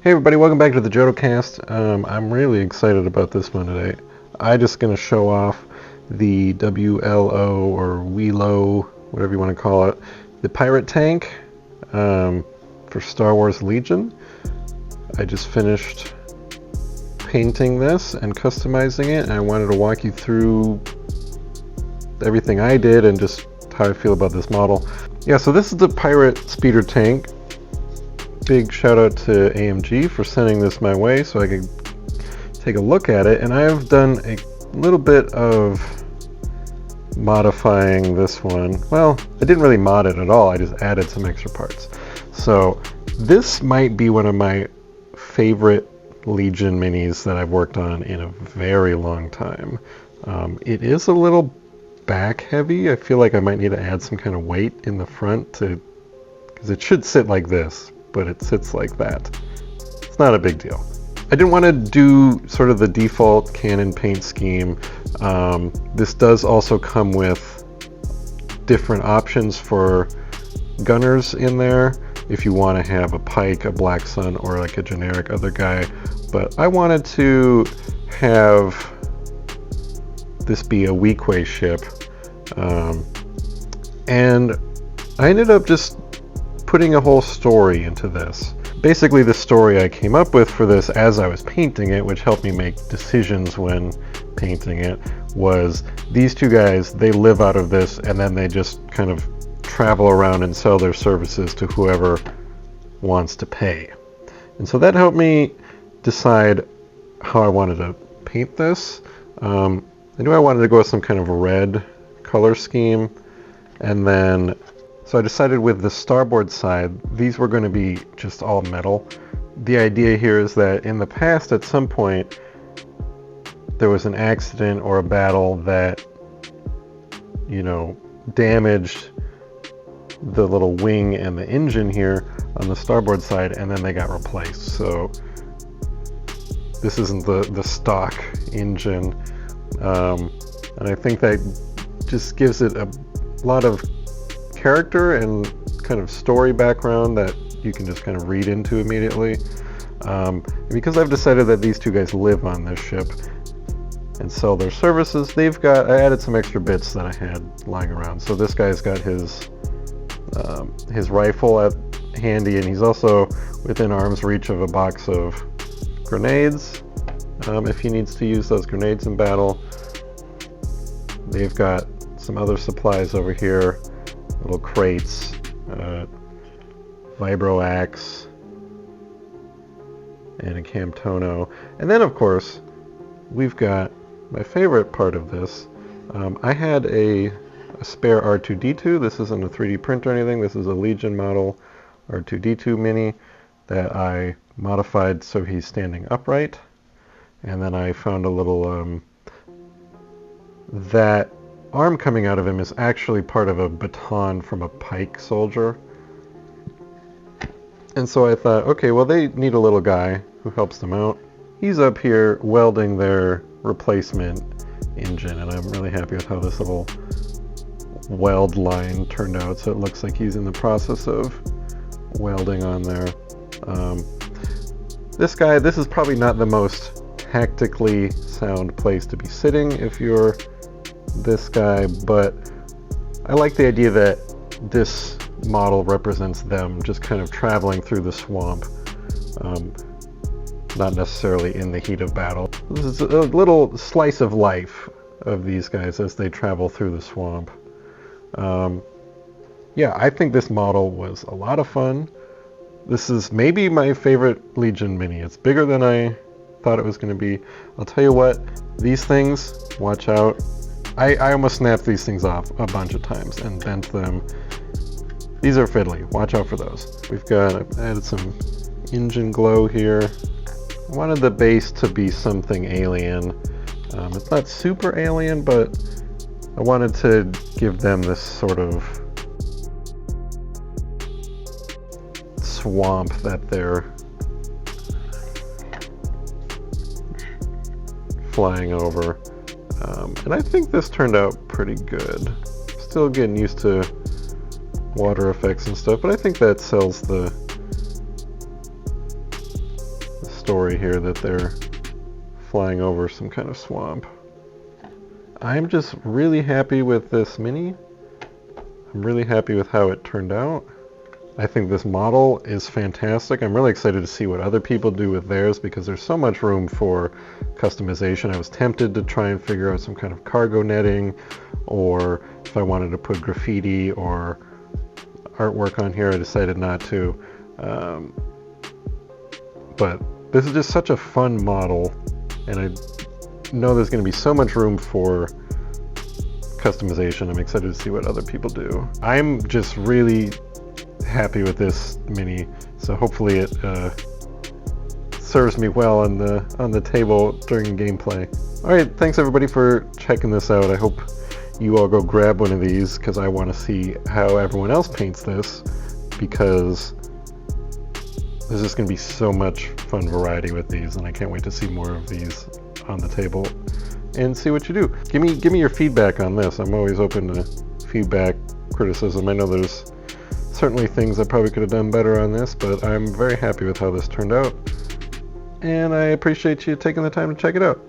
Hey everybody, welcome back to the Jodo cast. I'm really excited about this one today. I'm just going to show off the WLO or WELO, whatever you want to call it, the pirate tank for Star Wars Legion. I just finished painting this and customizing it, and I wanted to walk you through everything I did and just how I feel about this model. Yeah, so this is the pirate speeder tank. Big shout out to AMG for sending this my way so I could take a look at it, and I've done a little bit of modifying this one. Well, I didn't really mod it at all, I just added some extra parts. So this might be one of my favorite Legion minis that I've worked on in a very long time. It is a little back heavy. I feel like I might need to add some kind of weight in the front because it should sit like this, but it sits like that. It's not a big deal. I didn't want to do sort of the default Canon paint scheme. This does also come with different options for gunners in there if you want to have a Pike, a Black Sun, or like a generic other guy. But I wanted to have this be a Weequay ship. And I ended up just putting a whole story into this. Basically, the story I came up with for this as I was painting it, which helped me make decisions when painting it, was these two guys, they live out of this, and then they just kind of travel around and sell their services to whoever wants to pay. And so that helped me decide how I wanted to paint this. I knew I wanted to go with some kind of a red color scheme, and then so I decided with the starboard side, these were going to be just all metal. The idea here is that in the past, at some point, there was an accident or a battle that, you know, damaged the little wing and the engine here on the starboard side, and then they got replaced. So this isn't the stock engine. And I think that just gives it a lot of character and kind of story background that you can just kind of read into immediately. Because I've decided that these two guys live on this ship and sell their services, I added some extra bits that I had lying around. So this guy's got his rifle at handy, and he's also within arm's reach of a box of grenades if he needs to use those grenades in battle. They've got some other supplies over here, little crates, vibro axe, and a Camtono. And then of course we've got my favorite part of this. I had a spare R2-D2. This isn't a 3D print or anything. This is a Legion model R2-D2 mini that I modified so he's standing upright. And then I found a little that arm coming out of him is actually part of a baton from a Pike soldier. And so I thought, okay, well, they need a little guy who helps them out. He's up here welding their replacement engine, and I'm really happy with how this little weld line turned out. So it looks like he's in the process of welding on there. This is probably not the most tactically sound place to be sitting if you're this guy, but I like the idea that this model represents them just kind of traveling through the swamp, not necessarily in the heat of battle. This is a little slice of life of these guys as they travel through the swamp. Yeah, I think this model was a lot of fun. This is maybe my favorite Legion mini. It's bigger than I thought it was going to be. I'll tell you what, these things, watch out. I almost snapped these things off a bunch of times and bent them. These are fiddly. Watch out for those. I've added some engine glow here. I wanted the base to be something alien. It's not super alien, but I wanted to give them this sort of swamp that they're flying over. And I think this turned out pretty good. Still getting used to water effects and stuff, but I think that sells the story here that they're flying over some kind of swamp. I'm just really happy with this mini. I'm really happy with how it turned out. I think this model is fantastic. I'm really excited to see what other people do with theirs because there's so much room for customization. I was tempted to try and figure out some kind of cargo netting, or if I wanted to put graffiti or artwork on here, I decided not to. But this is just such a fun model, and I know there's going to be so much room for customization. I'm excited to see what other people do. I'm just really happy with this mini, so hopefully it serves me well on the table during gameplay. Alright, thanks everybody for checking this out. I hope you all go grab one of these because I want to see how everyone else paints this, because there's just going to be so much fun variety with these, and I can't wait to see more of these on the table and see what you do. Give me your feedback on this. I'm always open to feedback, criticism. I know there's certainly things I probably could have done better on this, but I'm very happy with how this turned out, and I appreciate you taking the time to check it out.